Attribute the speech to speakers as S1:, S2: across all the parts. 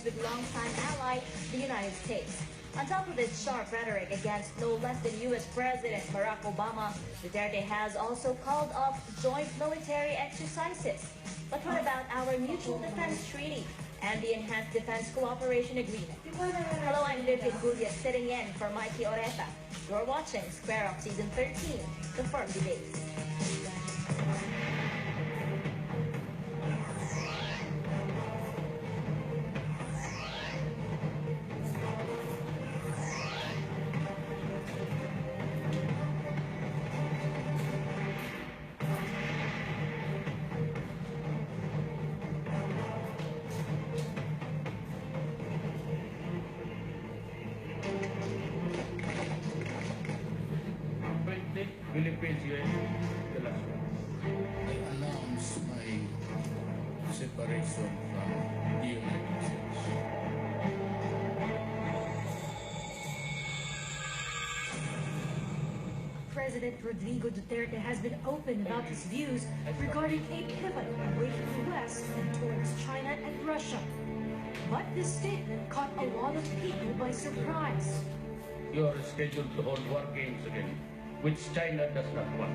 S1: with longtime ally, the United States. On top of its sharp rhetoric against no less than U.S. President Barack Obama, Duterte has also called off joint military exercises. But what about our Mutual Defense Treaty and the Enhanced Defense Cooperation Agreement? Hello, I'm LIBRT sitting in for Mikey Oreta. You're watching Square Up Season 13, The Firm Debates.
S2: FEUpSU, the last one.
S3: I announce my separation from the United States.
S1: President Rodrigo Duterte has been open about his views regarding a pivot away from the West and towards China and Russia. But this statement caught a lot of people by surprise.
S2: You are scheduled to hold war games again, which China does not want.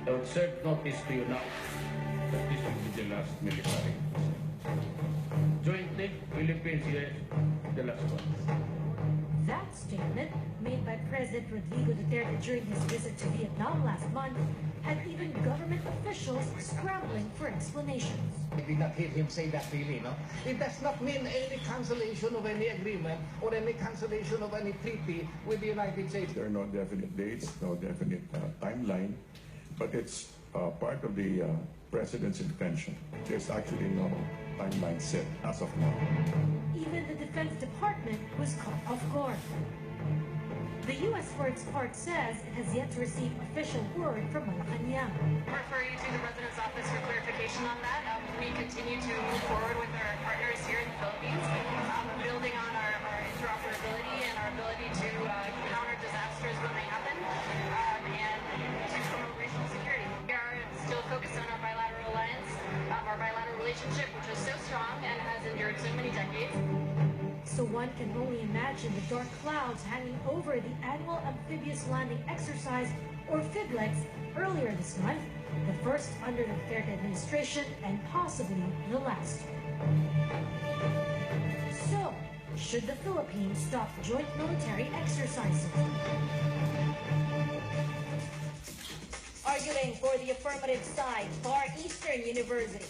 S2: I would serve notice to you now that this will be the last military. Jointly, FEUpSU, the last one.
S1: That statement, made by President Rodrigo Duterte during his visit to Vietnam last month, had even government officials scrambling for explanations.
S4: I did not hear him say that really, no? It does not mean any cancellation of any agreement or any cancellation of any treaty with the United States.
S5: There are no definite dates, no definite timeline, but it's part of the President's intention. There's actually no timeline set as of now.
S1: Even the Defense Department was caught off guard. The U.S. for its part says it has yet to receive official word from Malacanang.
S6: Refer you to the President's office for clarification on that. We continue to move forward with our partners here in the Philippines, building on our interoperability and our ability to counter disasters when they happen, and to promote regional security. We are still focused on our bilateral alliance, our bilateral relationship, which is so strong and has endured so many decades.
S1: So one can only imagine the dark clouds hanging over the annual amphibious landing exercise, or FEUpLEX, earlier this month, the first under the Duterte administration and possibly the last. So, should the Philippines stop joint military exercises? Arguing for the affirmative side, Far Eastern University.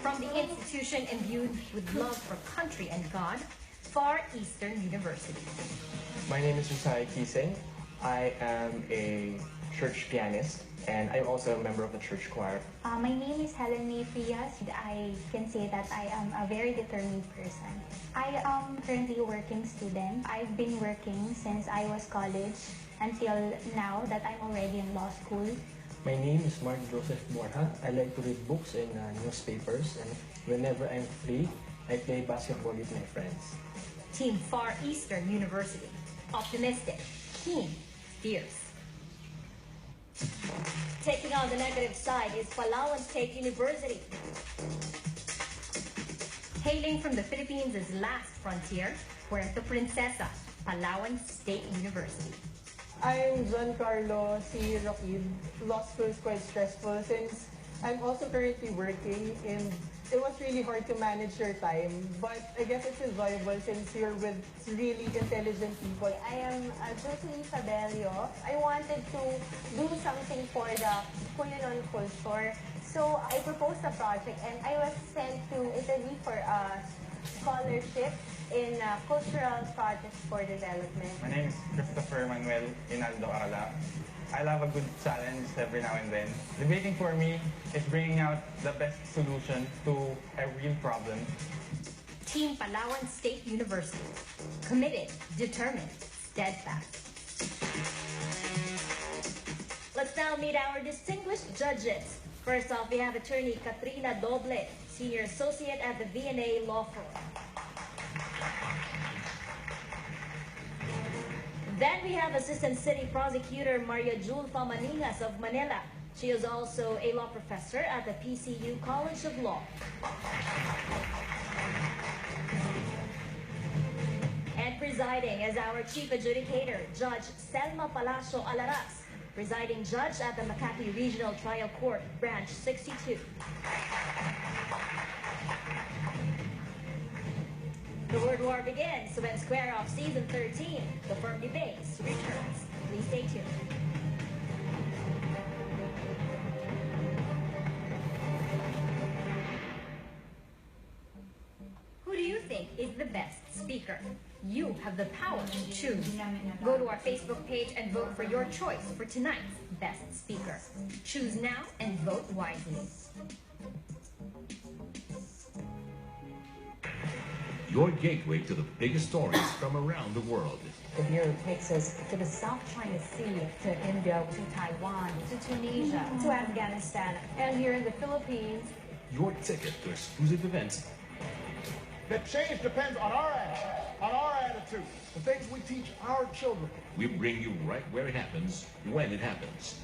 S1: From the institution imbued with love for country and God, Far Eastern University.
S7: My name is Usai Kiseng. I am a church pianist, and I'm also a member of the church choir.
S8: My name is Helen May Frias. I can say that I am a very determined person. I am currently a working student. I've been working since I was college until now that I'm already in law school.
S9: My name is Mark Joseph Borja. I like to read books and newspapers, and whenever I'm free, I play basketball with my friends.
S1: Team Far Eastern University. Optimistic, keen, fierce. Taking on the negative side is Palawan State University. Hailing from the Philippines' last frontier, Puerto Princesa, Palawan State University.
S10: I'm Giancarlo C. Roquid. Law school is quite stressful since I'm also currently working, and it was really hard to manage your time. But I guess it's enjoyable since you're with really intelligent people.
S11: I am Jocelyn Fabelio. I wanted to do something for the Culinon culture. So I proposed a project, and I was sent to Italy for a scholarship in cultural projects for development.
S12: My name is Christopher Manuel Inaldo Arla. I love a good challenge every now and then. Debating for me is bringing out the best solution to a real problem.
S1: Team Palawan State University. Committed, determined, steadfast. Let's now meet our distinguished judges. First off, we have attorney Katrina Doble, Senior Associate at the V&A Law Firm. Then we have Assistant City Prosecutor Maria Julfa Maningas of Manila. She is also a law professor at the PCU College of Law. Presiding as our Chief Adjudicator, Judge Selma Palacio Alaras, presiding judge at the Makati Regional Trial Court, Branch 62. The word war begins when Square Off Season 13, The Firm Debates, returns. Please stay tuned. Who do you think is the best speaker? You have the power to choose. Go to our Facebook page and vote for your choice for tonight's best speaker. Choose now and vote wisely.
S13: Your gateway to the biggest stories from around the world.
S14: The Bureau takes us to the South China Sea, to India, to Taiwan, to Tunisia, to Afghanistan, and here in the Philippines.
S13: Your ticket to exclusive events.
S15: The change depends on our attitude, the things we teach our children.
S13: We bring you right where it happens, when it happens.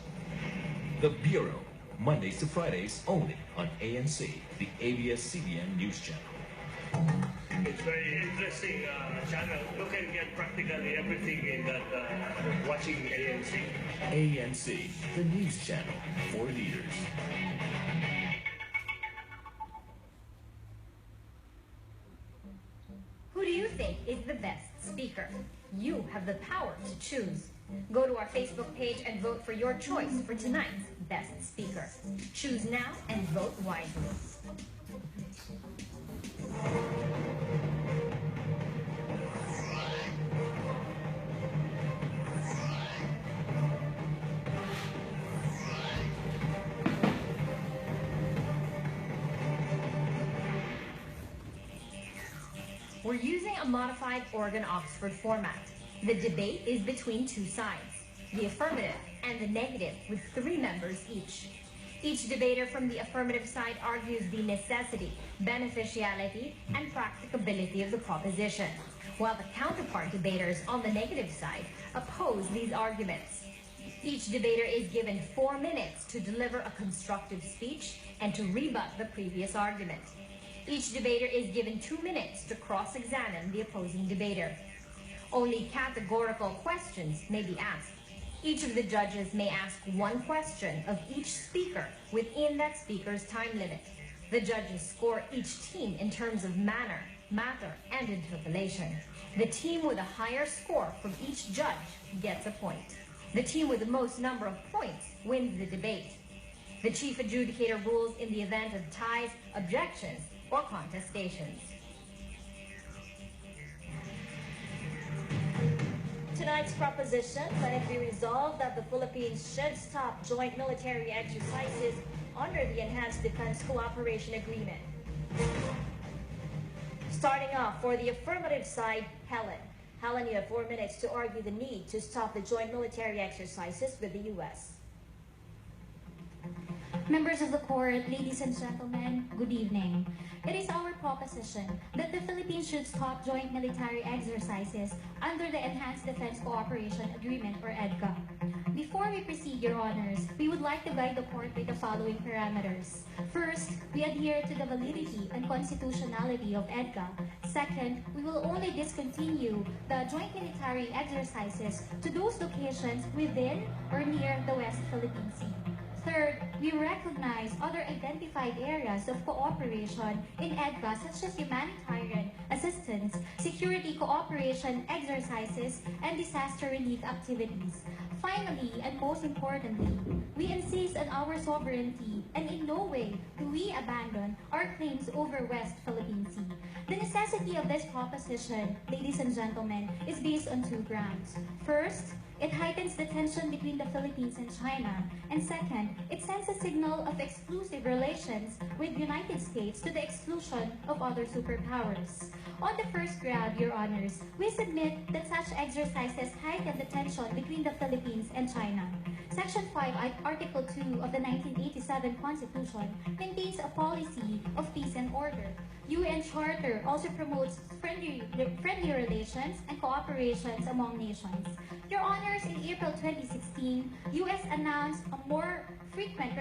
S13: The Bureau, Mondays to Fridays only on ANC, the ABS-CBN News Channel.
S16: It's very interesting channel. You can get practically everything in that watching ANC.
S13: ANC, the news channel for leaders.
S1: Who do you think is the best speaker? You have the power to choose. Go to our Facebook page and vote for your choice for tonight's best speaker. Choose now and vote wisely. We're using a modified Oregon-Oxford format. The debate is between two sides, the affirmative and the negative, with 3 members each. Each debater from the affirmative side argues the necessity, beneficiality, and practicability of the proposition, while the counterpart debaters on the negative side oppose these arguments. Each debater is given 4 minutes to deliver a constructive speech and to rebut the previous argument. Each debater is given 2 minutes to cross-examine the opposing debater. Only categorical questions may be asked. Each of the judges may ask 1 question of each speaker within that speaker's time limit. The judges score each team in terms of manner, matter, and interpolation. The team with a higher score from each judge gets a point. The team with the most number of points wins the debate. The chief adjudicator rules in the event of ties, objections, or contestations. Tonight's proposition, let it be resolved that the Philippines should stop joint military exercises under the Enhanced Defense Cooperation Agreement. Starting off, for the affirmative side, Helen. Helen, you have 4 minutes to argue the need to stop the joint military exercises with the U.S.
S8: Members of the court, ladies and gentlemen, good evening. It is our proposition that the Philippines should stop joint military exercises under the Enhanced Defense Cooperation Agreement, or EDCA. Before we proceed, Your Honors, we would like to guide the court with the following parameters. First, we adhere to the validity and constitutionality of EDCA. Second, we will only discontinue the joint military exercises to those locations within or near the West Philippine Sea. Third, we recognize other identified areas of cooperation in EDCA, such as humanitarian assistance, security cooperation exercises, and disaster relief activities. Finally, and most importantly, we insist on our sovereignty, and in no way do we abandon our claims over West Philippine Sea. The necessity of this proposition, ladies and gentlemen, is based on 2 grounds. First, it heightens the tension between the Philippines and China. And second, it sends a signal of exclusive relations with the United States to the exclusion of other superpowers. On the first ground, Your Honors, we submit that such exercises heighten the tension between the Philippines and China. Section 5, Article 2 of the 1987 Constitution maintains a policy of peace and order. UN Charter also promotes friendly relations and cooperations among nations. Your Honors, in April 2016, U.S. announced a more frequent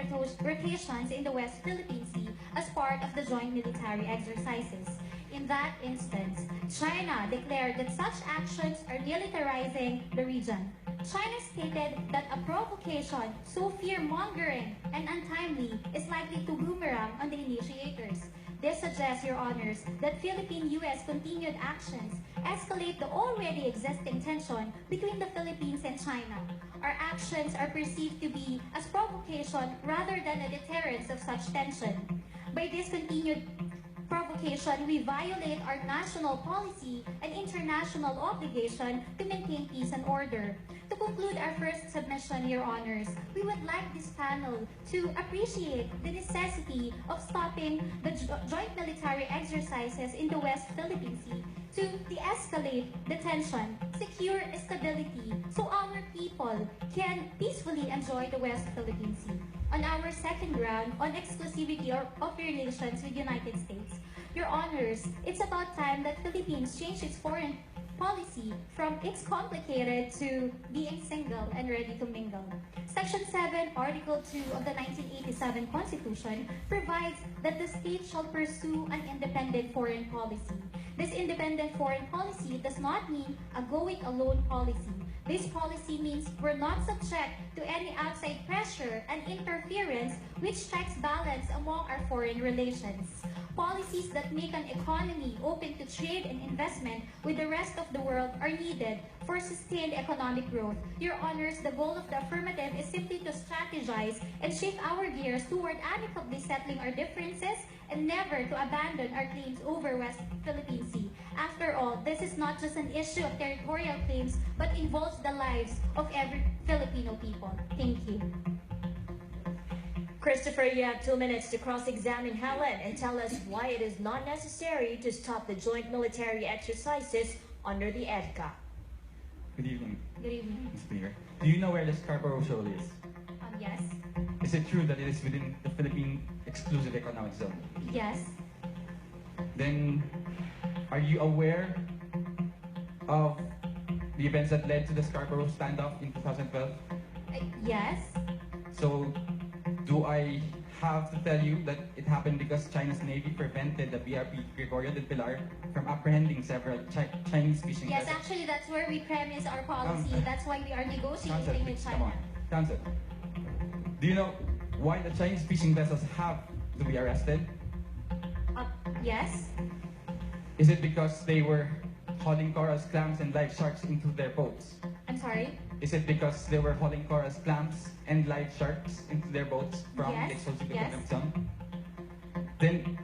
S8: rotations in the West Philippine Sea as part of the joint military exercises.
S17: In that instance, China declared that such actions are militarizing the region. China stated that a provocation so fear-mongering and untimely is likely to boomerang on the initiators. This suggests, Your Honors, that Philippine-U.S. continued actions escalate the already existing tension between the Philippines and China. Our actions are perceived to be as provocation rather than a deterrence of such tension. By this continued provocation, we violate our national policy and international obligation to maintain peace and order. To conclude our first submission, Your Honors, we would like this panel to appreciate the necessity of stopping the joint military exercises in the West Philippine Sea to de-escalate the tension, secure stability, so our people can peacefully enjoy the West Philippine Sea. On our second round, on exclusivity of relations with United States, Your Honors, it's about time that Philippines change its foreign policy from it's complicated to being single and ready to mingle. Section 7, Article 2 of the 1987 Constitution provides that the state shall pursue an independent foreign policy. This independent foreign policy does not mean a going-alone policy. This policy means we're not subject to any outside pressure and interference which strikes balance among our foreign relations. Policies that make an economy open to trade and investment with the rest of the world are needed for sustained economic growth. Your Honors, the goal of the affirmative is simply to strategize and shift our gears toward amicably settling our differences and never to abandon our claims over West Philippine Sea. After all, this is not just an issue of territorial claims, but involves the lives of every Filipino people. Thank you.
S1: Christopher, you have 2 minutes to cross-examine Helen and tell us why it is not necessary to stop the joint military exercises under the EDCA.
S18: Good evening.
S17: Good evening.
S18: Ms. Speaker. Do you know where the Scarborough Shoal is?
S17: Yes.
S18: Is it true that it is within the Philippine Exclusive Economic Zone?
S17: Yes.
S18: Then, are you aware of the events that led to the Scarborough standoff in 2012?
S17: Yes.
S18: So, do I have to tell you that it happened because China's Navy prevented the BRP Gregorio del Pilar from apprehending several Chinese fishing
S17: Yes,
S18: vessels?
S17: actually, that's where we premise our policy. That's why we are negotiating with
S18: Come
S17: China.
S18: on. Counsel, do you know why the Chinese fishing vessels have to be arrested?
S17: Yes.
S18: Is it because they were hauling corals, clams, and live sharks into their boats?
S17: I'm sorry?
S18: Is it because they were hauling corals, clams, and live sharks into their boats from
S17: Yes,
S18: the exclusive
S17: yes.
S18: economic zone? Then,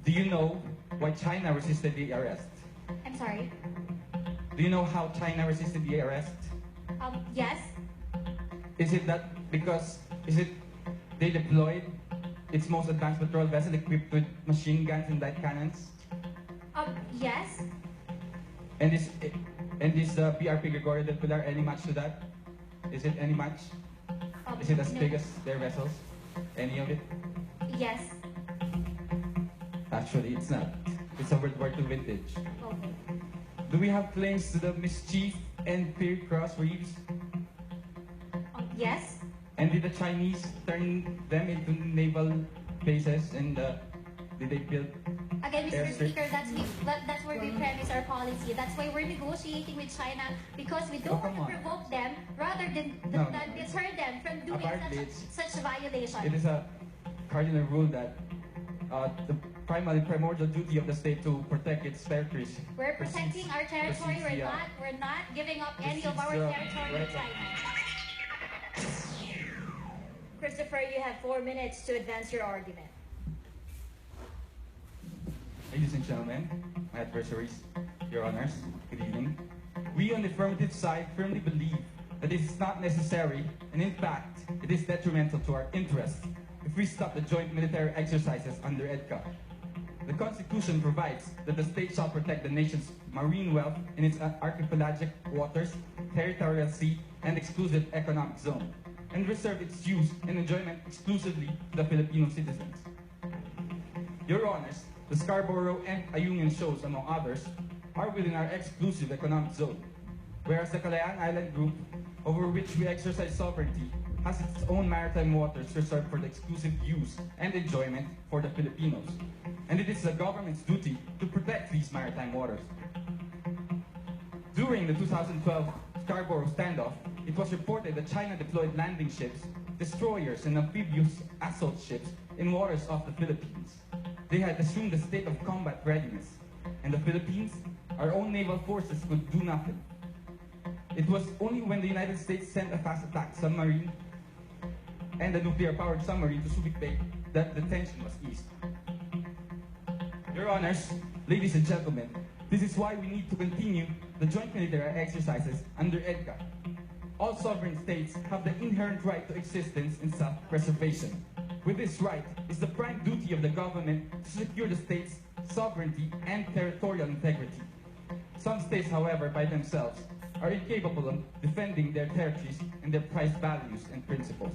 S18: do you know why China resisted the arrest?
S17: I'm sorry?
S18: Do you know how China resisted the arrest?
S17: Yes.
S18: Is it they deployed its most advanced patrol vessel equipped with machine guns and light cannons?
S17: Yes.
S18: And is the PRP Gregorio del Pilar any match to that? Is it any match? Is it as
S17: no.
S18: big as their vessels? Any of it?
S17: Yes.
S18: Actually, it's not. It's a World War II vintage.
S17: Okay.
S18: Do we have claims to the mischief and peer cross reefs?
S17: Yes.
S18: And did the Chinese turn them into naval bases and did they build
S17: Again, Mr.
S18: airstrips?
S17: Speaker, that's where we premise our policy. That's why we're negotiating with China, because we don't want to provoke them rather than deter them from doing
S18: Apparently,
S17: such violation.
S18: It is a cardinal rule that the primordial duty of the state to protect its territories.
S17: We're protecting our territory.
S18: precedes the,
S17: We're not giving up any of our
S18: precedes the
S17: territory to
S18: right
S17: China.
S1: Christopher, you have 4 minutes to advance your argument.
S18: Ladies and gentlemen, my adversaries, Your Honors, good evening. We on the affirmative side firmly believe that it is not necessary, and in fact, it is detrimental to our interests if we stop the joint military exercises under EDCA. The Constitution provides that the state shall protect the nation's marine wealth in its archipelagic waters, territorial sea, and exclusive economic zone, and reserve its use and enjoyment exclusively to the Filipino citizens. Your Honors, the Scarborough and Ayungin shows, among others, are within our exclusive economic zone, whereas the Calayan Island Group, over which we exercise sovereignty, has its own maritime waters reserved for the exclusive use and enjoyment for the Filipinos. and it is the government's duty to protect these maritime waters. During the 2012 Scarborough standoff, it was reported that China deployed landing ships, destroyers, and amphibious assault ships in waters off the Philippines. They had assumed a state of combat readiness, and the Philippines, our own naval forces, could do nothing. It was only when the United States sent a fast attack submarine and a nuclear-powered submarine to Subic Bay that the tension was eased. Your Honors, ladies and gentlemen, this is why we need to continue the joint military exercises under EDCA. All sovereign states have the inherent right to existence and self-preservation. With this right, it's the prime duty of the government to secure the state's sovereignty and territorial integrity. Some states, however, by themselves, are incapable of defending their territories and their prized values and principles.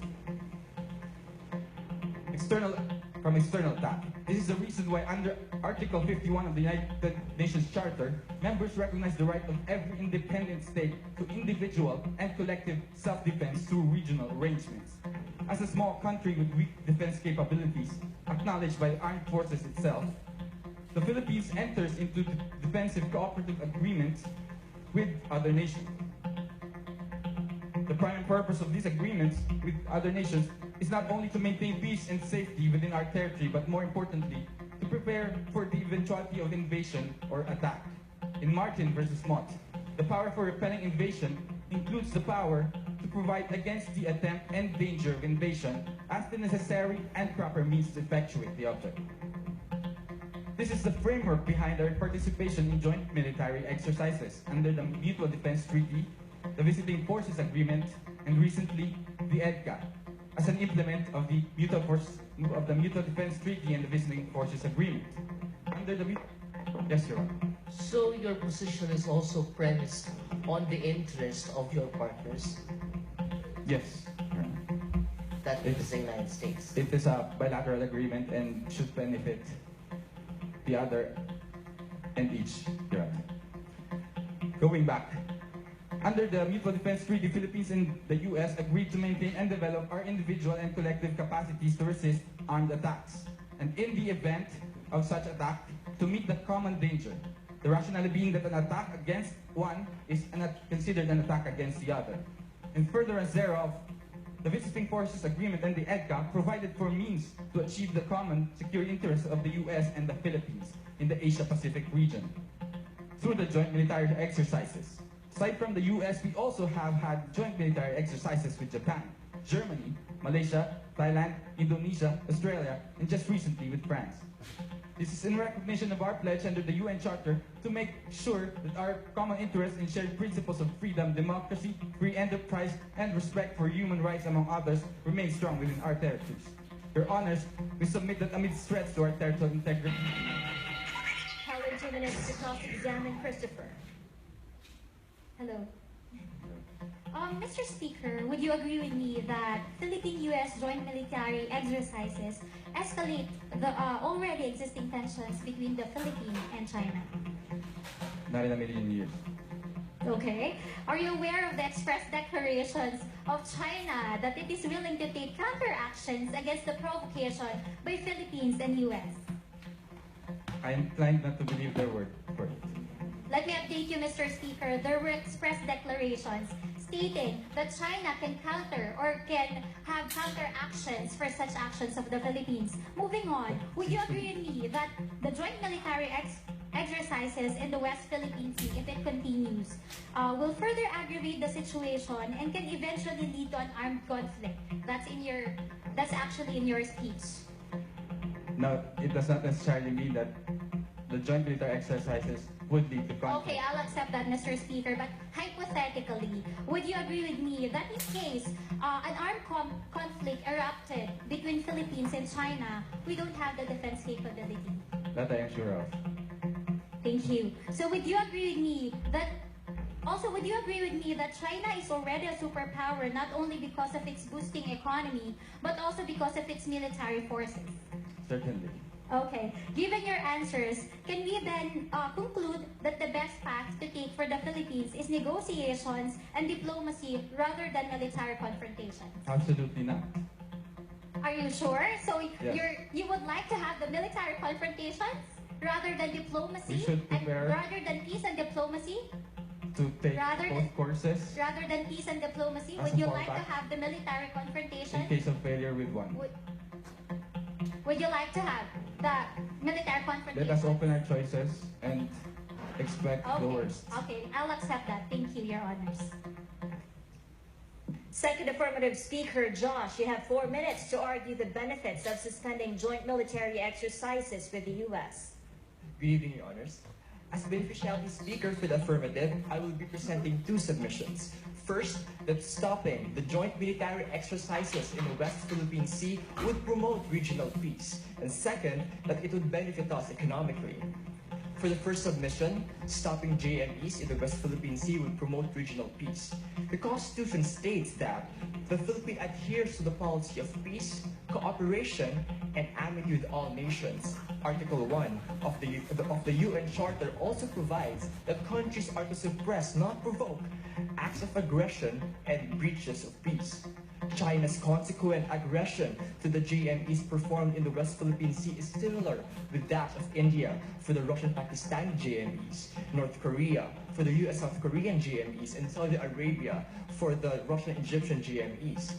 S18: From external attack. This is the reason why under Article 51 of the United Nations Charter, members recognize the right of every independent state to individual and collective self-defense through regional arrangements. As a small country with weak defense capabilities, acknowledged by the armed forces itself, the Philippines enters into defensive cooperative agreements with other nations. The primary purpose of these agreements with other nations is not only to maintain peace and safety within our territory, but more importantly, to prepare for the eventuality of invasion or attack. In Martin versus Mott, the power for repelling invasion includes the power to provide against the attempt and danger of invasion as the necessary and proper means to effectuate the object. This is the framework behind our participation in joint military exercises under the Mutual Defense Treaty, the Visiting Forces Agreement, and recently, the EDCA, as an implement of the Mutual Defense Treaty and the Visiting Forces Agreement. Under the Yes, Your Honor.
S19: So your position is also premised on the interest of your partners?
S18: Yes, Your Honor.
S19: That is the United States.
S18: It is a bilateral agreement and should benefit the other and each, Your Honor. Going back, under the Mutual Defense Treaty, the Philippines and the U.S. agreed to maintain and develop our individual and collective capacities to resist armed attacks. And in the event of such attack, to meet the common danger. The rationale being that an attack against one is considered an attack against the other. In furtherance thereof, the Visiting Forces Agreement and the EDCA provided for means to achieve the common security interests of the U.S. and the Philippines in the Asia-Pacific region through the joint military exercises. Aside from the U.S., we also have had joint military exercises with Japan, Germany, Malaysia, Thailand, Indonesia, Australia, and just recently with France. This is in recognition of our pledge under the UN Charter to make sure that our common interests and shared principles of freedom, democracy, free enterprise, and respect for human rights, among others, remain strong within our territories. Your Honors, we submit that amidst threats to our territorial integrity.
S1: Held in 2 minutes to cross-examine Christopher.
S17: Hello. Mr. Speaker, would you agree with me that Philippine-U.S. joint military exercises escalate the already existing tensions between the Philippines and China?
S18: Not in a million years.
S17: Okay. Are you aware of the express declarations of China that it is willing to take counteractions against the provocation by Philippines and U.S.?
S18: I am inclined not to believe their word for it.
S17: Let me update you, Mr. Speaker. There were express declarations stating that China can counter or can have counteractions for such actions of the Philippines. Moving on, would you agree with me that the joint military exercises in the West Philippine Sea, if it continues, will further aggravate the situation and can eventually lead to an armed conflict? That's actually in your speech.
S18: No, it does not necessarily mean that the joint military exercises would lead to conflict.
S17: Okay, I'll accept that, Mr. Speaker, but hypothetically, would you agree with me that in case an armed conflict erupted between Philippines and China, we don't have the defense capability?
S18: That I am sure of.
S17: Thank you. So would you agree with me that China is already a superpower not only because of its boosting economy, but also because of its military forces?
S18: Certainly.
S17: Okay. Given your answers, can we then conclude that the best path to take for the Philippines is negotiations and diplomacy rather than military confrontation?
S18: Absolutely not.
S17: Are you sure? So
S7: Yes.
S17: you would like to have the military confrontations rather than diplomacy?
S18: We should prepare-
S17: And rather than peace and diplomacy?
S18: To take
S17: Rather
S18: both
S17: than-
S18: courses
S17: Rather than peace and diplomacy,
S18: As
S17: would
S18: a
S17: you like to
S18: fallback.
S17: have the military confrontation?
S18: in case of failure with one.
S17: Would you like to have the military confrontation?
S18: Let us open our choices and expect the worst.
S17: Okay, I'll accept that. Thank you, Your Honors.
S1: Second affirmative speaker, Josh, you have 4 minutes to argue the benefits of suspending joint military exercises with the U.S.
S7: Good evening, Your Honors. As beneficiality speaker for the affirmative, I will be presenting two submissions. First, that stopping the joint military exercises in the West Philippine Sea would promote regional peace. And second, that it would benefit us economically. For the first submission, stopping JMEs in the West Philippine Sea would promote regional peace. The Constitution states that the Philippines adheres to the policy of peace, cooperation, and amity with all nations. Article 1 of the UN Charter also provides that countries are to suppress, not provoke, acts of aggression and breaches of peace. China's consequent aggression to the JMEs performed in the West Philippine Sea is similar with that of India for the Russian-Pakistani JMEs, North Korea for the US-South Korean JMEs, and Saudi Arabia for the Russian-Egyptian JMEs.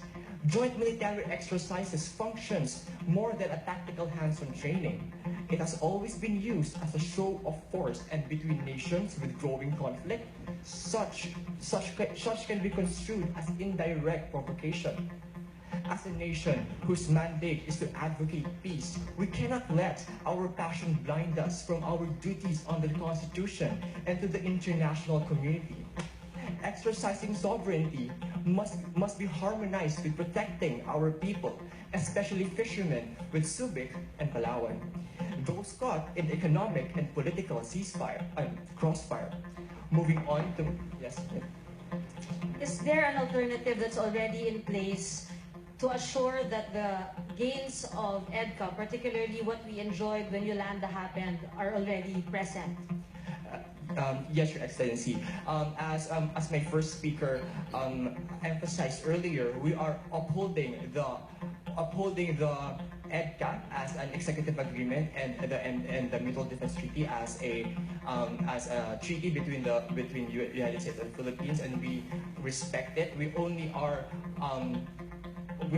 S7: Joint military exercises functions more than a tactical hands-on training. It has always been used as a show of force, and between nations with growing conflict, such can be construed as indirect provocation. As a nation whose mandate is to advocate peace, we cannot let our passion blind us from our duties under the Constitution and to the international community. Exercising sovereignty must be harmonized with protecting our people, especially fishermen with Subic and Palawan, those caught in economic and political crossfire. Moving on to... Yes?
S1: Is there an alternative that's already in place to assure that the gains of EDCA, particularly what we enjoyed when Yolanda happened, are already present?
S7: Yes, Your Excellency. As my first speaker emphasized earlier, we are upholding the EDCA as an executive agreement and the Mutual Defense Treaty as a treaty between the United States and Philippines, and we respect it. We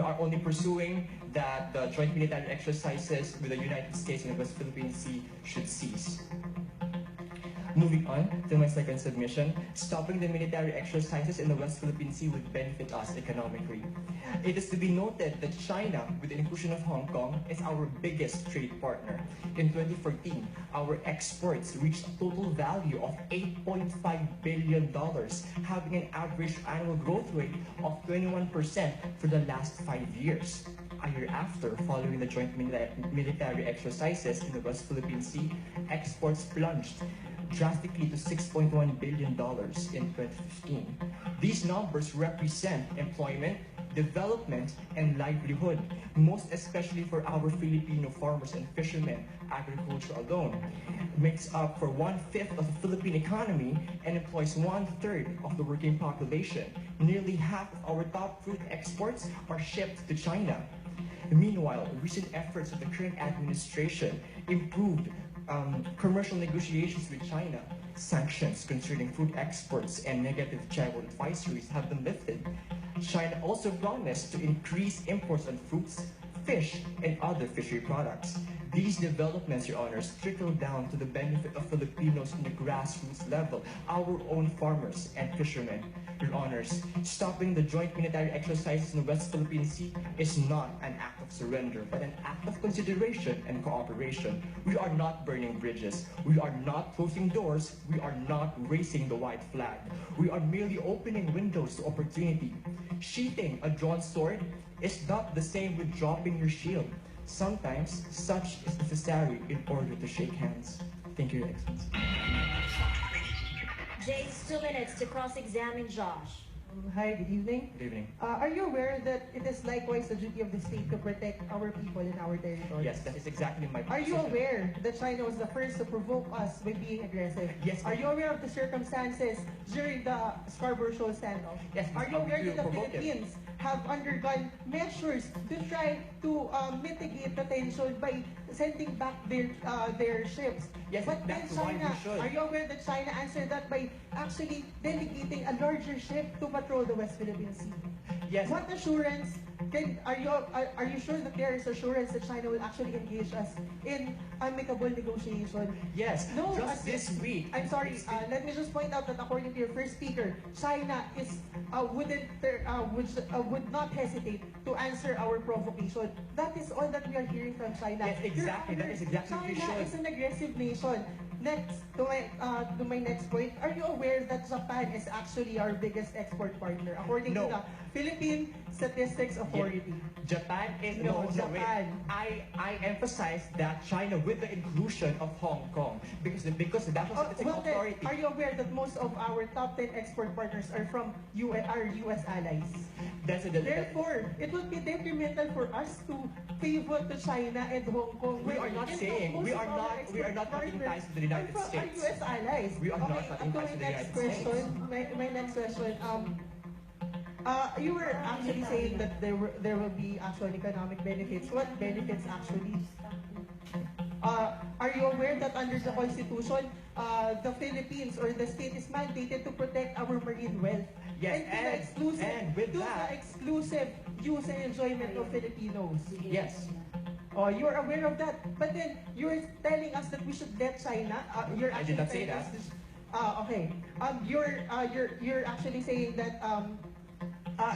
S7: are only pursuing that the joint military exercises with the United States and the West Philippine Sea should cease. Moving on to my second submission, stopping the military exercises in the West Philippine Sea would benefit us economically. It is to be noted that China, with the inclusion of Hong Kong, is our biggest trade partner. In 2014, our exports reached a total value of $8.5 billion, having an average annual growth rate of 21% for the last 5 years. A year after, following the joint military exercises in the West Philippine Sea, exports plunged drastically to $6.1 billion in 2015. These numbers represent employment, development, and livelihood, most especially for our Filipino farmers and fishermen. Agriculture alone makes up for 1/5 of the Philippine economy and employs 1/3 of the working population. Nearly half of our top fruit exports are shipped to China. Meanwhile, recent efforts of the current administration improved commercial negotiations with China. Sanctions concerning food exports and negative travel advisories have been lifted. China also promised to increase imports on fruits, fish, and other fishery products. These developments, Your Honors, trickle down to the benefit of Filipinos in the grassroots level, our own farmers and fishermen. Your Honors, stopping the joint military exercises in the West Philippine Sea is not an act of surrender, but an act of consideration and cooperation. We are not burning bridges. We are not closing doors. We are not raising the white flag. We are merely opening windows to opportunity. Sheathing a drawn sword is not the same with dropping your shield. Sometimes, such is necessary in order to shake hands. Thank you, Your Excellency.
S1: James, 2 minutes to cross-examine Josh.
S10: Hi, good evening.
S7: Good evening.
S10: Are you aware that it is likewise the duty of the state to protect our people in our territory?
S7: Yes, that is exactly my
S10: Are you
S7: position.
S10: aware that China was the first to provoke us by being aggressive?
S7: Yes.
S10: Are you aware of the circumstances during the Scarborough Shoal standoff?
S7: Yes.
S10: Are you aware that the Philippines have undergone measures to try to mitigate the tension by sending back their ships.
S7: Yes,
S10: but then
S7: that's why we
S10: China,
S7: should.
S10: are you aware that China answered that by actually delegating a larger ship to patrol the West Philippine Sea?
S7: Yes.
S10: What assurance are you sure that there is assurance that China will actually engage us in amicable negotiation?
S7: Yes.
S10: No.
S7: Just this week.
S10: I'm sorry. Let me just point out that according to your first speaker, China would not hesitate to answer our provocation. That is all that we are hearing from China.
S7: Yes, exactly. That is exactly what we
S10: China
S7: should.
S10: is an aggressive nation. Next, to my next point, are you aware that Japan is actually our biggest export partner according to the Philippine Statistics Authority?
S7: Japan is
S10: Japan.
S7: I emphasize that China with the inclusion of Hong Kong because the National Statistics Authority.
S10: Are you aware that most of our top 10 export partners are from US allies? Therefore, it would be detrimental for us to favor to China and Hong Kong.
S7: We are not saying we are not cutting ties with the United States.
S10: Are US allies?
S7: We are not cutting ties with the United States.
S10: My next question. You were actually saying that there will be actual economic benefits. What benefits actually? Are you aware that under the Constitution, the Philippines or the state is mandated to protect our marine wealth?
S7: Yes,
S10: and with the exclusive use and enjoyment of Filipinos.
S7: Yes.
S10: Oh, you're aware of that, but then you're telling us that we should let China.
S7: I did not say that.
S10: Okay. You're actually saying that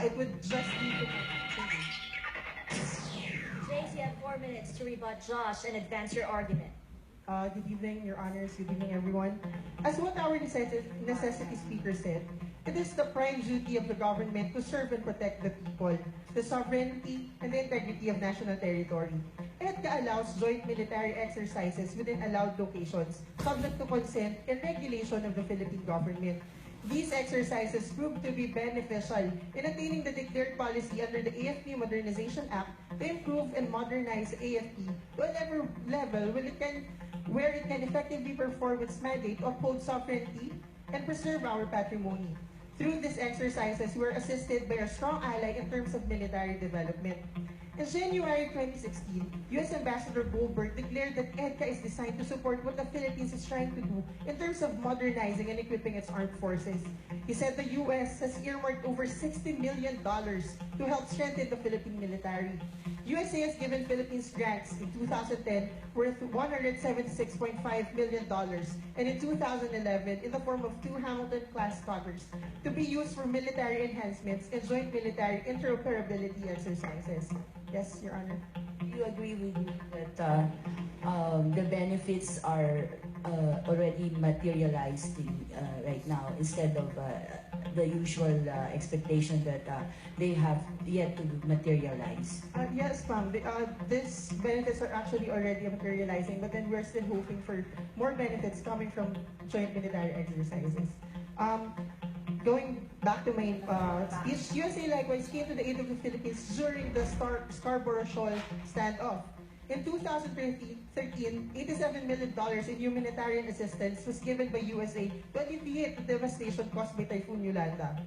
S10: it would just be.
S1: Jace, you have 4 minutes to rebut Josh and advance your argument.
S10: Good evening, Your Honors. Good evening, everyone. As what our necessity speaker said, it is the prime duty of the government to serve and protect the people, the sovereignty, and the integrity of national territory. EDCA allows joint military exercises within allowed locations, subject to consent and regulation of the Philippine government. These exercises proved to be beneficial in attaining the declared policy under the AFP Modernization Act to improve and modernize AFP to a level where it can effectively perform its mandate to uphold sovereignty and preserve our patrimony. Through these exercises, we were assisted by a strong ally in terms of military development. In January 2016, U.S. Ambassador Goldberg declared that EDCA is designed to support what the Philippines is trying to do in terms of modernizing and equipping its armed forces. He said the U.S. has earmarked over $60 million to help strengthen the Philippine military. USA has given Philippines grants in 2010 worth $176.5 million and in 2011 in the form of 2 Hamilton-class cutters to be used for military enhancements and joint military interoperability exercises. Yes, Your Honor.
S20: You agree with me that the benefits are already materialized right now instead of the usual expectation that they have yet to materialize?
S10: Yes, ma'am. These benefits are actually already materializing, but then we're still hoping for more benefits coming from joint military exercises. Going back to my speech, USA likewise came to the aid of the Philippines during the Scarborough Shoal standoff. In 2013, $87 million in humanitarian assistance was given by USA to alleviate the devastation caused by Typhoon Yolanda.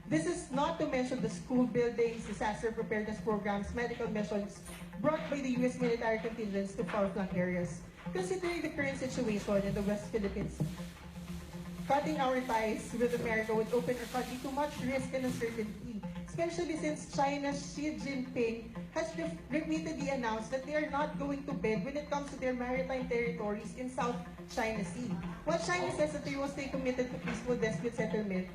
S10: This is not to mention the school buildings, disaster preparedness programs, medical missions brought by the U.S. military contingents to far-flung areas. Considering the current situation in the West Philippines, cutting our ties with America would open our country to much risk and uncertainty, especially since China's Xi Jinping has repeatedly announced that they are not going to bend when it comes to their maritime territories in South China Sea. While China says that they will stay committed to peaceful dispute settlement,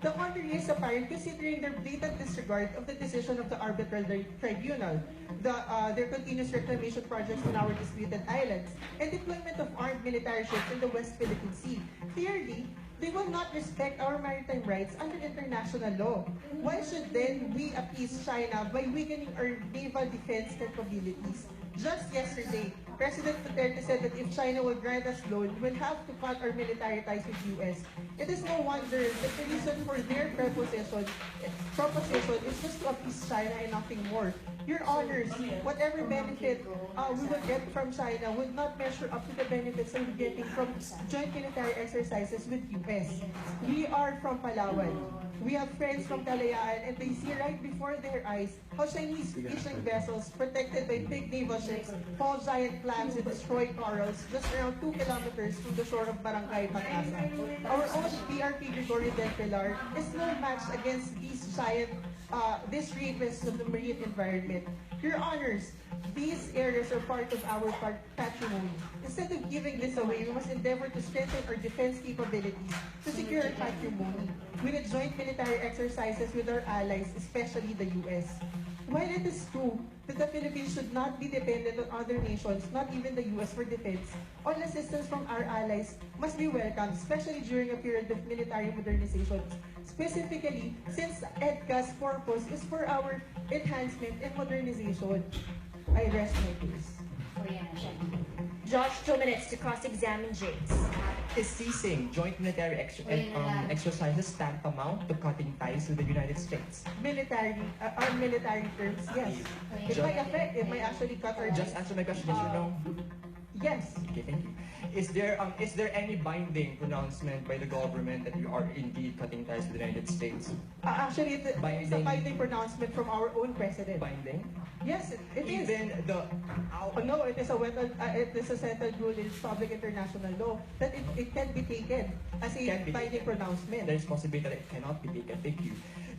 S10: the contrary is apparent considering their blatant disregard of the decision of the arbitral tribunal, their continuous reclamation projects on our disputed islands, and deployment of armed military ships in the West Philippine Sea. Clearly, they will not respect our maritime rights under international law. Why should then we appease China by weakening our naval defense capabilities? Just yesterday, President Duterte said that if China will grant us loan, we'll have to cut our military ties with U.S. It is no wonder that the reason for their proposition is just to appease China and nothing more. Your Honors, whatever benefit we will get from China would not measure up to the benefits that we're getting from joint military exercises with US. We are from Palawan. We have friends from Kalayaan, and they see right before their eyes how Chinese fishing vessels protected by big naval ships haul giant clams and destroy corals just around 2 kilometers from the shore of Barangay Pag-asa. Our own BRP Gregorio del Pilar is no match against these giant these rapists of the marine environment. Your Honors, these areas are part of our patrimony. Instead of giving this away, we must endeavor to strengthen our defense capabilities to secure our patrimony with the joint military exercises with our allies, especially the US. While it is true that the Philippines should not be dependent on other nations, not even the US, for defense, all assistance from our allies must be welcomed, especially during a period of military modernization. Specifically, since EDCA's purpose is for our enhancement and modernization. I rest my case.
S1: Josh, 2 minutes to cross-examine James.
S7: Is ceasing joint military exercises tantamount to cutting ties with the United States?
S10: On military terms, yes. It might affect, it might actually cut our
S7: Just answer my question, yes or no?
S10: Yes.
S7: Okay, thank you. Is there any binding pronouncement by the government that you are indeed cutting ties with the United States?
S10: Actually, it's a binding pronouncement from our own president.
S7: Binding?
S10: Yes, it is.
S7: Even the...
S10: no, it is a settled rule in public international law that it can be taken as a binding pronouncement.
S7: There is possibility that it cannot be taken. Thank you.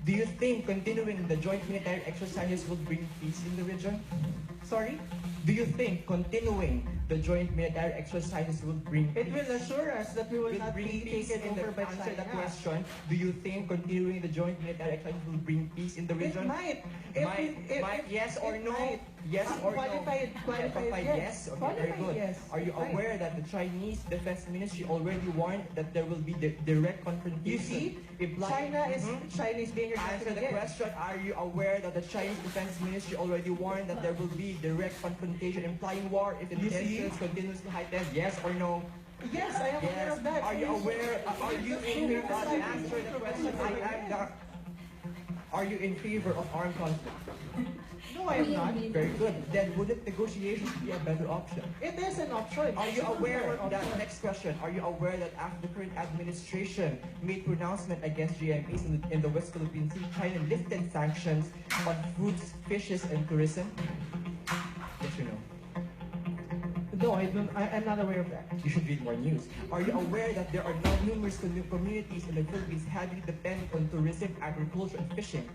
S7: Do you think continuing the joint military exercises will bring peace in the region?
S10: Sorry?
S7: Do you think continuing the joint military exercises will bring peace?
S10: It will assure us that we will not be taken over by China.
S7: Answer the question. Do you think continuing the joint military exercises will bring peace in the region?
S10: It might.
S7: Yes or no? Yes or no?
S10: Qualified
S7: yes. Okay, very good.
S10: Yes.
S7: Are you aware that the Chinese Defense Ministry already warned that there will be direct confrontation?
S10: You see, China is being
S7: Answer the question. Are you aware that the Chinese Defense Ministry already warned that there will be direct confrontation, implying war if the tensions continues to heighten? Yes or no?
S10: Yes, I am aware of that.
S7: Are you aware? Are you in favor? Answer the question. Are you in favor of armed conflict?
S10: No, I am not.
S7: Very good. Then wouldn't negotiations be a better option?
S10: It is an option.
S7: Are you aware that, next question, are you aware that after the current administration made pronouncement against GMAs in the West Philippine Sea, China lifted sanctions on fruits, fishes, and tourism? Yes or no?
S10: No, I'm not aware of that.
S7: You should read more news. Are you aware that there are now numerous communities in the Philippines heavily dependent on tourism, agriculture, and fishing?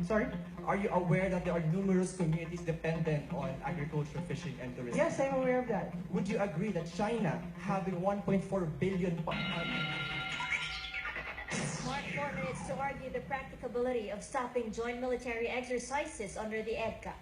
S10: Sorry?
S7: Are you aware that there are numerous communities dependent on agriculture, fishing, and tourism?
S10: Yes, I'm aware of that.
S7: Would you agree that China, having 1.4 billion...
S1: Mark, 4 minutes to argue the practicability of stopping joint military exercises under the EDCA.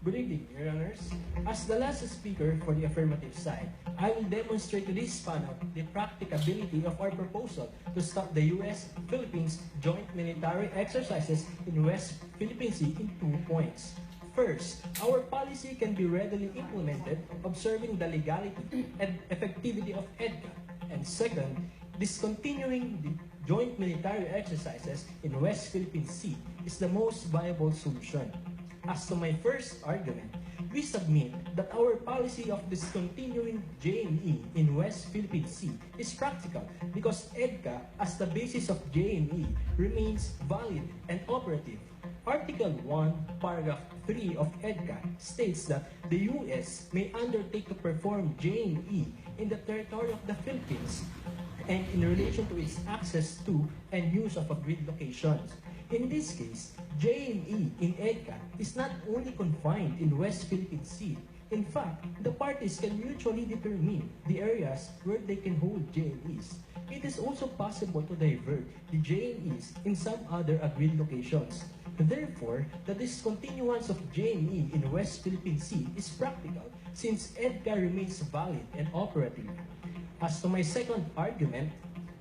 S9: Good evening, Your Honors. As the last speaker for the affirmative side, I will demonstrate to this panel the practicability of our proposal to stop the U.S.-Philippines joint military exercises in West Philippine Sea in 2 points. First, our policy can be readily implemented observing the legality and effectivity of EDCA. And second, discontinuing the joint military exercises in West Philippine Sea is the most viable solution. As to my first argument, we submit that our policy of discontinuing JME in West Philippine Sea is practical because EDCA, as the basis of JME, remains valid and operative. Article 1, paragraph 3 of EDCA states that the U.S. may undertake to perform JME in the territory of the Philippines and in relation to its access to and use of agreed locations. In this case, JME in EDCA is not only confined in West Philippine Sea. In fact, the parties can mutually determine the areas where they can hold JMEs. It is also possible to divert the JMEs in some other agreed locations. Therefore, the discontinuance of JME in West Philippine Sea is practical since EDCA remains valid and operative. As to my second argument,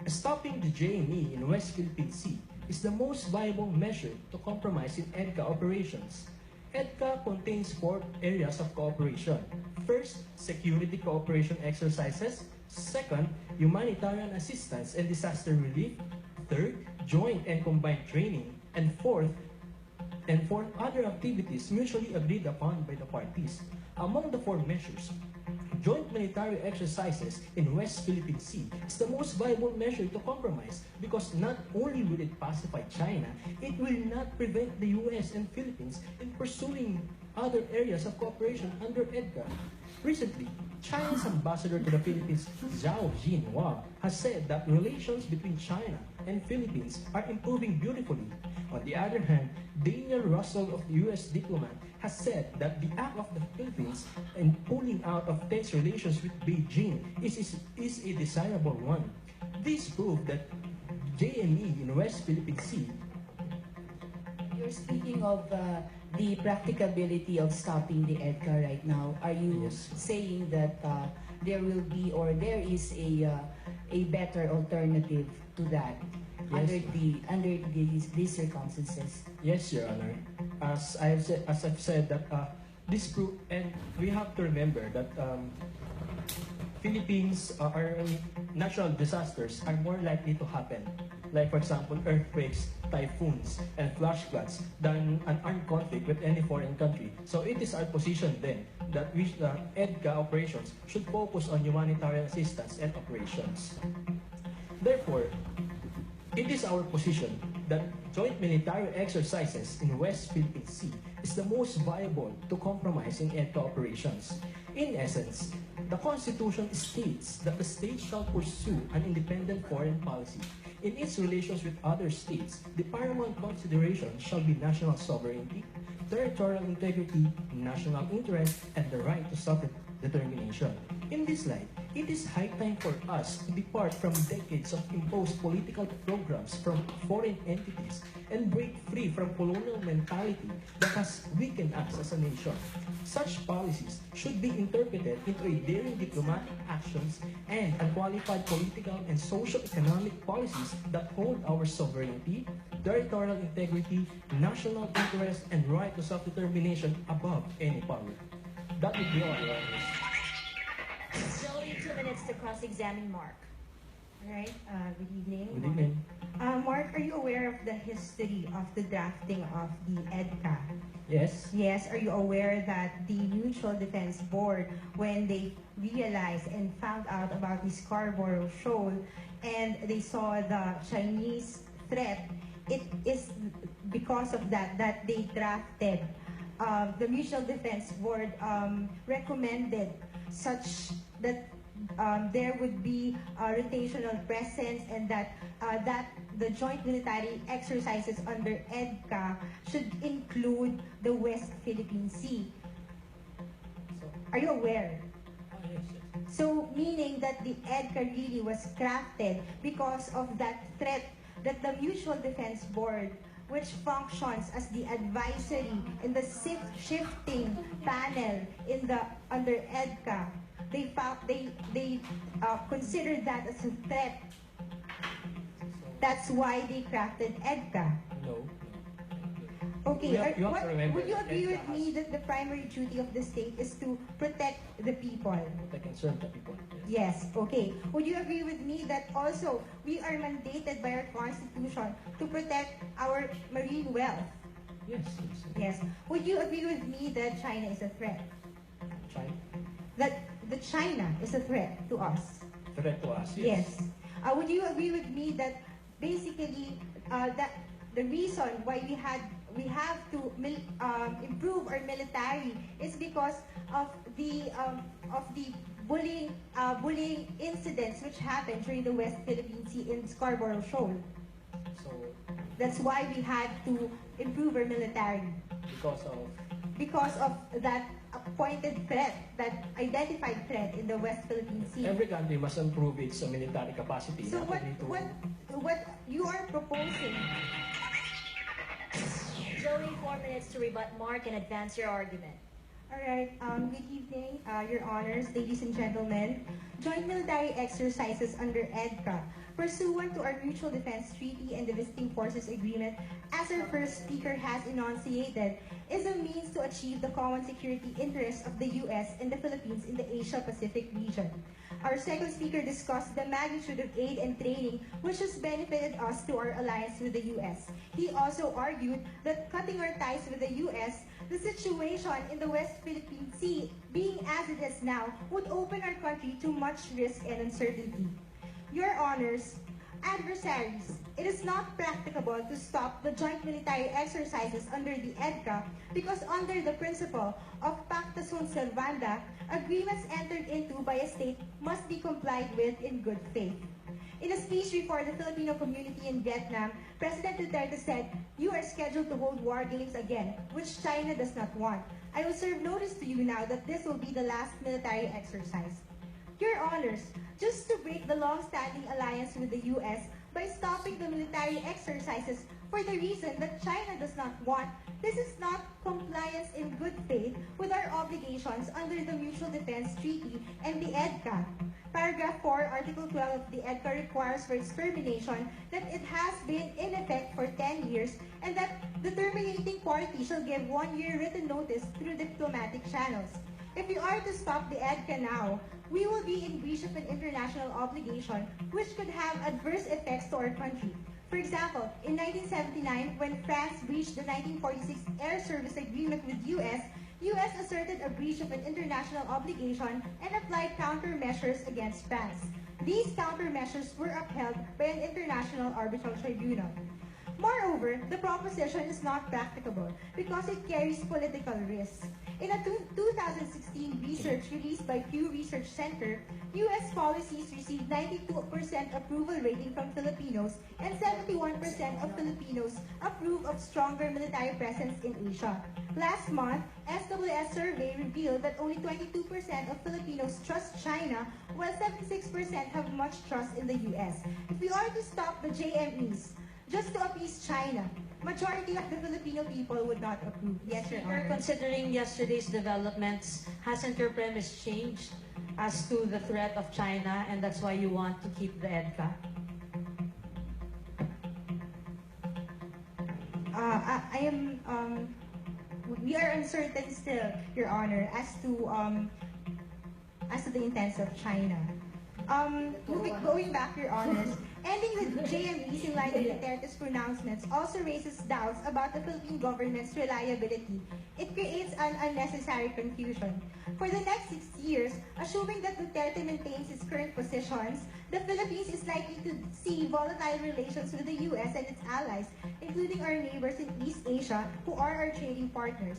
S9: stopping the JME in West Philippine Sea is the most viable measure to compromise in EDCA operations. EDCA contains 4 areas of cooperation. First, security cooperation exercises. Second, humanitarian assistance and disaster relief. Third, joint and combined training. And fourth, and for other activities mutually agreed upon by the parties. Among the four measures, joint military exercises in West Philippine Sea is the most viable measure to compromise because not only will it pacify China, it will not prevent the US and Philippines in pursuing other areas of cooperation under EDCA. Recently, China's ambassador to the Philippines, Zhao Jinhua, has said that relations between China and Philippines are improving beautifully. On the other hand, Daniel Russell of the US diplomat has said that the act of the Philippines in pulling out of tense relations with Beijing is a desirable one. This proved that JME in West Philippine Sea.
S20: You're speaking of the practicability of stopping the EDCA right now. Are you saying that there will be or there is a better alternative to that under these circumstances?
S9: Yes, Your Honor. As I've said that this group, and we have to remember that Philippines natural disasters are more likely to happen, like for example earthquakes, typhoons, and flash floods, than an armed conflict with any foreign country. So it is our position then that EDCA operations should focus on humanitarian assistance and operations. Therefore, it is our position that joint military exercises in West Philippine Sea is the most viable to compromise in EDCA operations. In essence, the Constitution states that the state shall pursue an independent foreign policy. In its relations with other states, the paramount consideration shall be national sovereignty, territorial integrity, national interest, and the right to self-determination. In this light, it is high time for us to depart from decades of imposed political programs from foreign entities and break free from colonial mentality that has weakened us as a nation. Such policies should be interpreted into a daring diplomatic actions and unqualified political and social-economic policies that hold our sovereignty, territorial integrity, national interest, and right to self-determination above any power. That would be all, Your Honors.
S1: Zoe, 2 minutes to cross-examine Mark.
S21: All right, good evening.
S9: Good evening.
S21: Mark, are you aware of the history of the drafting of the EDCA?
S9: Yes.
S21: Yes, are you aware that the Mutual Defense Board, when they realized and found out about the Scarborough Shoal and they saw the Chinese threat, it is because of that they drafted, the Mutual Defense Board recommended such that there would be a rotational presence and that the joint military exercises under EDCA should include the West Philippine Sea. Are you aware? So meaning that the EDCA really was crafted because of that threat that the Mutual Defense Board, which functions as the advisory in the shifting panel under EDCA, they considered that as a threat. That's why they crafted EDCA.
S9: No.
S21: Okay, would you agree
S9: EDCA
S21: with me that the primary duty of the state is to protect the people?
S9: Protect and serve the people.
S21: Yes, okay. Would you agree with me that also we are mandated by our Constitution to protect our marine wealth?
S9: Yes.
S21: Yes. Would you agree with me that China is a threat?
S9: China?
S21: That China is a threat to us?
S9: Threat to us,
S21: Yes. Would you agree with me that basically that the reason why we have to improve our military is because of the bullying incidents which happened during the West Philippine Sea in Scarborough Shoal?
S9: So
S21: that's why we had to improve our military. Because of that appointed threat, that identified threat in the West Philippine Sea.
S9: Every country must improve its military capacity.
S21: So what you are proposing?
S1: Zoe, 4 minutes to rebut Mark and advance your argument.
S21: All right, good evening, Your Honors, ladies and gentlemen. Joint military exercises under EDCA, pursuant to our Mutual Defense Treaty and the Visiting Forces Agreement, as our first speaker has enunciated, is a means to achieve the common security interests of the U.S. and the Philippines in the Asia-Pacific region. our second speaker discussed the magnitude of aid and training which has benefited us to our alliance with the U.S. He also argued that cutting our ties with the U.S., the situation in the West Philippine Sea being as it is now, would open our country to much risk and uncertainty. Your Honors, adversaries, it is not practicable to stop the joint military exercises under the EDCA because under the principle of Pacta Sunt Servanda, agreements entered into by a state must be complied with in good faith. In a speech before the Filipino community in Vietnam, President Duterte said, "You are scheduled to hold war games again, which China does not want. I will serve notice to you now that this will be the last military exercise." Your Honors, just to break the long-standing alliance with the U.S. by stopping the military exercises for the reason that China does not want, this is not compliance in good faith with our obligations under the Mutual Defense Treaty and the EDCA. Paragraph 4, Article 12 of the EDCA requires for its termination that it has been in effect for 10 years and that the terminating party shall give 1-year written notice through diplomatic channels. If we are to stop the EDCA now, we will be in breach of an international obligation which could have adverse effects to our country. For example, in 1979, when France breached the 1946 Air Service Agreement with U.S. asserted a breach of an international obligation and applied countermeasures against France. These countermeasures were upheld by an international arbitral tribunal. Moreover, the proposition is not practicable because it carries political risks. In a 2016 research released by Pew Research Center, U.S. policies received 92% approval rating from Filipinos and 71% of Filipinos approve of stronger military presence in Asia. Last month, SWS survey revealed that only 22% of Filipinos trust China, while 76% have much trust in the U.S. If we are to stop the JMEs, just to appease China, majority of the Filipino people would not approve. Yes, Your Honor.
S3: Considering yesterday's developments, hasn't your premise changed as to the threat of China and that's why you want to keep the EDCA?
S21: We are uncertain still, Your Honor, as to the intents of China. Going back, Your Honors, ending the JMEs in line with Duterte's pronouncements also raises doubts about the Philippine government's reliability. It creates an unnecessary confusion. For the next 6 years, assuming that Duterte maintains its current positions, the Philippines is likely to see volatile relations with the U.S. and its allies, including our neighbors in East Asia, who are our trading partners.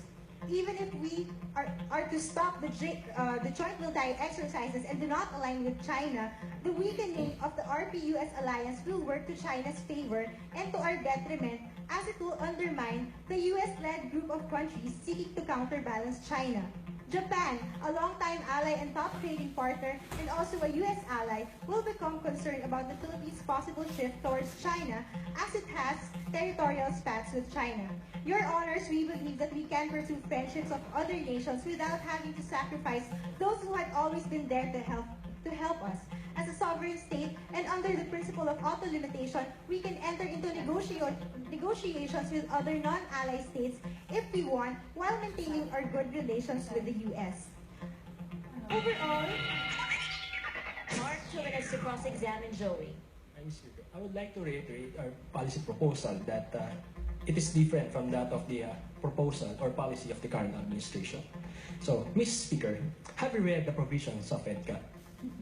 S21: Even if we are to stop the joint military exercises and do not align with China, the weakening of the RP-US alliance will work to China's favor and to our detriment, as it will undermine the US-led group of countries seeking to counterbalance China. Japan, a longtime ally and top trading partner, and also a U.S. ally, will become concerned about the Philippines' possible shift towards China as it has territorial spats with China. Your Honors, we believe that we can pursue friendships of other nations without having to sacrifice those who had always been there to help us. As a sovereign state and under the principle of auto-limitation, we can enter into negotiations with other non-ally states if we want, while maintaining our good relations with the U.S.
S1: Overall, Mark, 2 minutes to cross-examine Joey.
S9: I would like to reiterate our policy proposal that it is different from that of the proposal or policy of the current administration. So, Ms. Speaker, have you read the provisions of EDCA?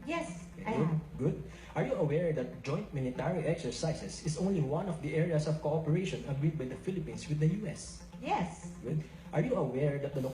S21: Yes, I have.
S9: Good. Are you aware that joint military exercises is only one of the areas of cooperation agreed by the Philippines with the U.S.?
S21: Yes.
S9: Good. Are you aware that the